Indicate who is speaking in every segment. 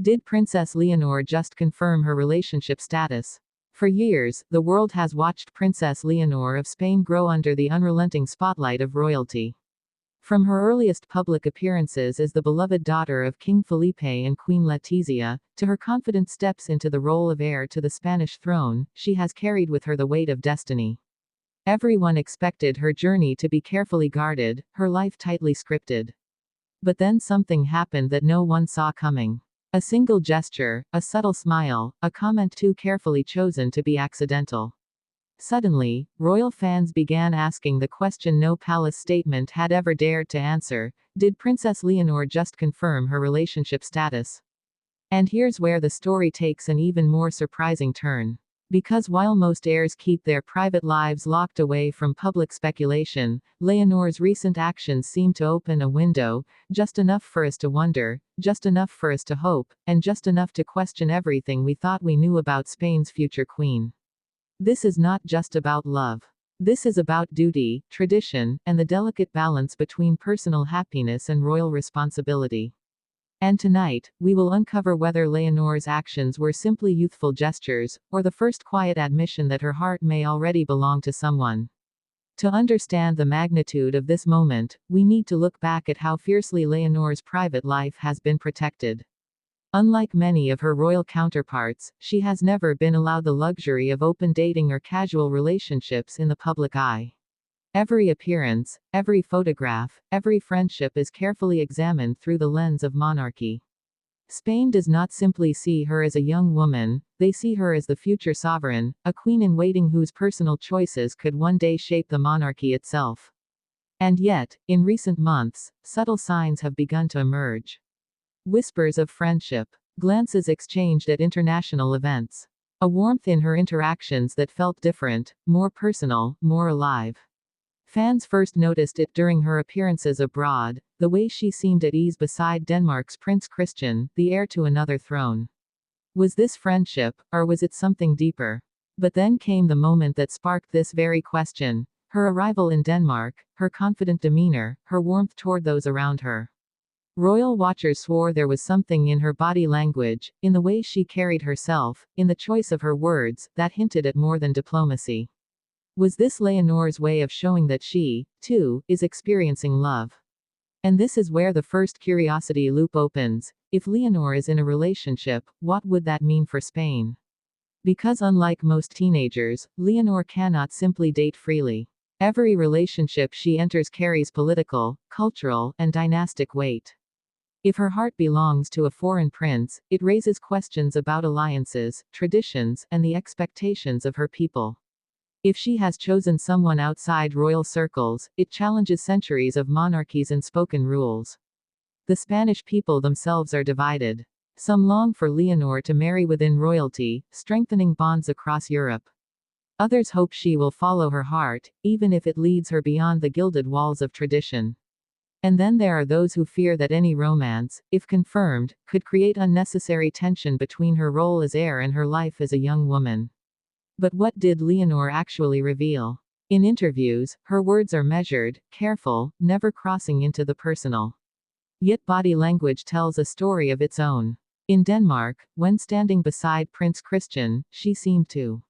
Speaker 1: Did Princess Leonor just confirm her relationship status? For years, the world has watched Princess Leonor of Spain grow under the unrelenting spotlight of royalty. From her earliest public appearances as the beloved daughter of King Felipe and Queen Letizia, to her confident steps into the role of heir to the Spanish throne, she has carried with her the weight of destiny. Everyone expected her journey to be carefully guarded, her life tightly scripted. But then something happened that no one saw coming. A single gesture, a subtle smile, a comment too carefully chosen to be accidental. Suddenly, royal fans began asking the question no palace statement had ever dared to answer: did Princess Leonor just confirm her relationship status? And here's where the story takes an even more surprising turn. Because while most heirs keep their private lives locked away from public speculation, Leonor's recent actions seem to open a window, just enough for us to wonder, just enough for us to hope, and just enough to question everything we thought we knew about Spain's future queen. This is not just about love. This is about duty, tradition, and the delicate balance between personal happiness and royal responsibility. And tonight, we will uncover whether Leonor's actions were simply youthful gestures, or the first quiet admission that her heart may already belong to someone. To understand the magnitude of this moment, we need to look back at how fiercely Leonor's private life has been protected. Unlike many of her royal counterparts, she has never been allowed the luxury of open dating or casual relationships in the public eye. Every appearance, every photograph, every friendship is carefully examined through the lens of monarchy. Spain does not simply see her as a young woman, they see her as the future sovereign, a queen in waiting whose personal choices could one day shape the monarchy itself. And yet, in recent months, subtle signs have begun to emerge. Whispers of friendship, glances exchanged at international events. A warmth in her interactions that felt different, more personal, more alive. Fans first noticed it during her appearances abroad, the way she seemed at ease beside Denmark's Prince Christian, the heir to another throne. Was this friendship, or was it something deeper? But then came the moment that sparked this very question: her arrival in Denmark, her confident demeanor, her warmth toward those around her. Royal watchers swore there was something in her body language, in the way she carried herself, in the choice of her words, that hinted at more than diplomacy. Was this Leonor's way of showing that she, too, is experiencing love? And this is where the first curiosity loop opens. If Leonor is in a relationship, what would that mean for Spain? Because unlike most teenagers, Leonor cannot simply date freely. Every relationship she enters carries political, cultural, and dynastic weight. If her heart belongs to a foreign prince, it raises questions about alliances, traditions, and the expectations of her people. If she has chosen someone outside royal circles, it challenges centuries of monarchies and spoken rules. The Spanish people themselves are divided. Some long for Leonor to marry within royalty, strengthening bonds across Europe. Others hope she will follow her heart, even if it leads her beyond the gilded walls of tradition. And then there are those who fear that any romance, if confirmed, could create unnecessary tension between her role as heir and her life as a young woman. But what did Leonor actually reveal? In interviews, her words are measured, careful, never crossing into the personal. Yet body language tells a story of its own. In Denmark, when standing beside Prince Christian, she seemed to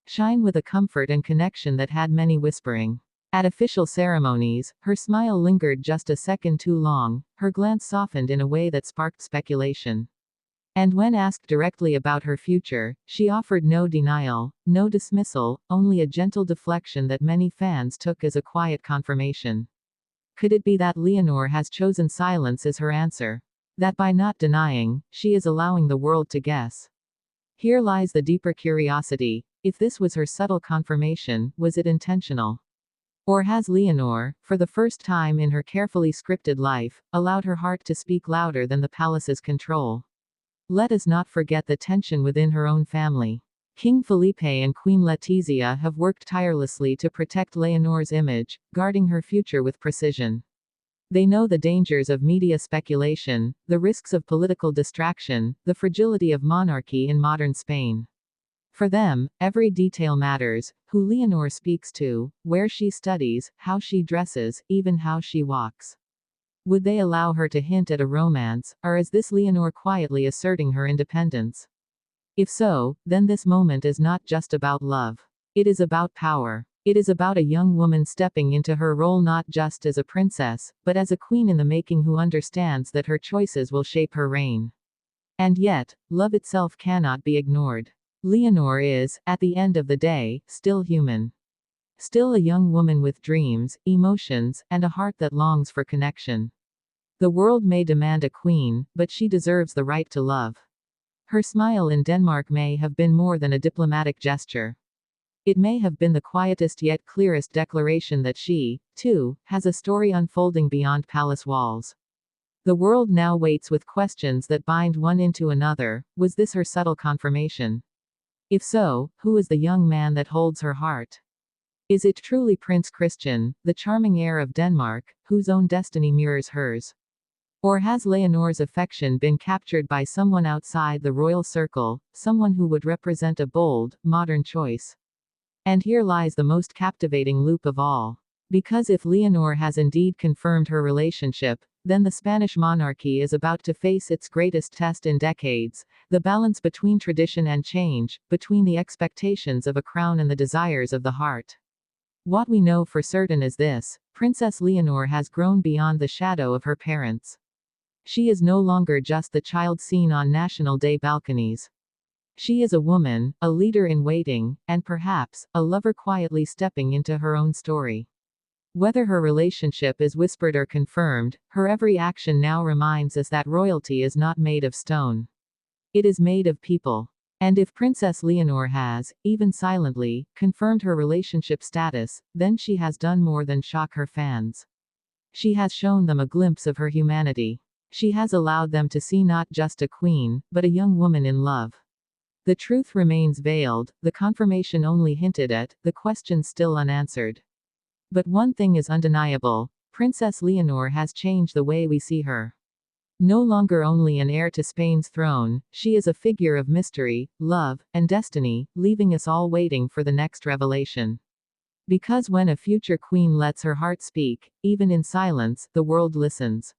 Speaker 1: shine with a comfort and connection that had many whispering. At official ceremonies, her smile lingered just a second too long, her glance softened in a way that sparked speculation. And when asked directly about her future, she offered no denial, no dismissal, only a gentle deflection that many fans took as a quiet confirmation. Could it be that Leonor has chosen silence as her answer? That by not denying, she is allowing the world to guess? Here lies the deeper curiosity. If this was her subtle confirmation, was it intentional? Or has Leonor, for the first time in her carefully scripted life, allowed her heart to speak louder than the palace's control? Let us not forget the tension within her own family. King Felipe and Queen Letizia have worked tirelessly to protect Leonor's image, guarding her future with precision. They know the dangers of media speculation, the risks of political distraction, the fragility of monarchy in modern Spain. For them, every detail matters: who Leonor speaks to, where she studies, how she dresses, even how she walks. Would they allow her to hint at a romance, or is this Leonor quietly asserting her independence? If so, then this moment is not just about love. It is about power. It is about a young woman stepping into her role not just as a princess, but as a queen in the making who understands that her choices will shape her reign. And yet, love itself cannot be ignored. Leonor is, at the end of the day, still human. Still a young woman with dreams, emotions, and a heart that longs for connection. The world may demand a queen, but she deserves the right to love. Her smile in Denmark may have been more than a diplomatic gesture. It may have been the quietest yet clearest declaration that she, too, has a story unfolding beyond palace walls. The world now waits with questions that bind one into another. Was this her subtle confirmation? If so, who is the young man that holds her heart? Is it truly Prince Christian, the charming heir of Denmark, whose own destiny mirrors hers? Or has Leonor's affection been captured by someone outside the royal circle, someone who would represent a bold, modern choice? And here lies the most captivating loop of all. Because if Leonor has indeed confirmed her relationship, then the Spanish monarchy is about to face its greatest test in decades, the balance between tradition and change, between the expectations of a crown and the desires of the heart. What we know for certain is this: Princess Leonor has grown beyond the shadow of her parents. She is no longer just the child seen on National Day balconies. She is a woman, a leader in waiting, and perhaps, a lover quietly stepping into her own story. Whether her relationship is whispered or confirmed, her every action now reminds us that royalty is not made of stone. It is made of people. And if Princess Leonor has, even silently, confirmed her relationship status, then she has done more than shock her fans. She has shown them a glimpse of her humanity. She has allowed them to see not just a queen, but a young woman in love. The truth remains veiled, the confirmation only hinted at, the questions still unanswered. But one thing is undeniable: Princess Leonor has changed the way we see her. No longer only an heir to Spain's throne, she is a figure of mystery, love, and destiny, leaving us all waiting for the next revelation. Because when a future queen lets her heart speak, even in silence, the world listens.